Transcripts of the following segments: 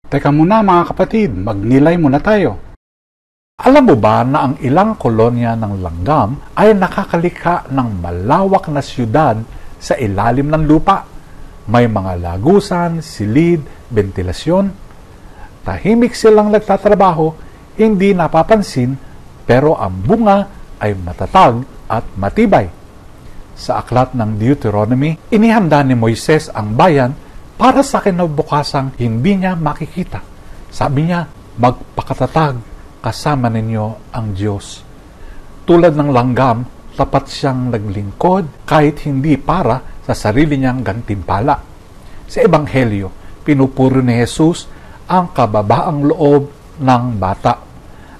Teka muna mga kapatid, magnilay muna tayo. Alam mo ba na ang ilang kolonya ng langgam ay nakakalikha ng malawak na siyudad sa ilalim ng lupa? May mga lagusan, silid, ventilasyon. Tahimik silang nagtatrabaho, hindi napapansin, pero ang bunga ay matatag at matibay. Sa aklat ng Deuteronomy, inihanda ni Moises ang bayan para sa kinabukasang hindi niya makikita. Sabi niya, magpakatatag kasama ninyo ang Diyos. Tulad ng langgam, tapat siyang naglingkod kahit hindi para sa sarili niyang gantimpala. Sa Ebanghelyo, pinupuro ni Jesus ang kababaang loob ng bata.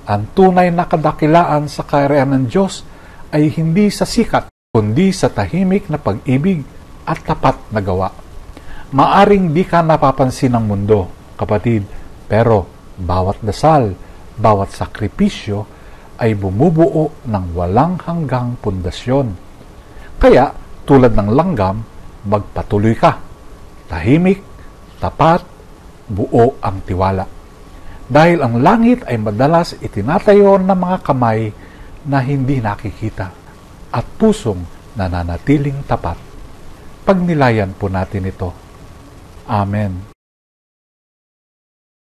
Ang tunay na kadakilaan sa kaharian ng Diyos ay hindi sa sikat, kundi sa tahimik na pag-ibig at tapat na gawa. Maaring di ka napapansin ng mundo, kapatid, pero bawat dasal, bawat sakripisyo ay bumubuo ng walang hanggang pundasyon. Kaya, tulad ng langgam, magpatuloy ka. Tahimik, tapat, buo ang tiwala. Dahil ang langit ay madalas itinatayo ng mga kamay na hindi nakikita at pusong nananatiling tapat. Pagnilayan po natin ito. Amen.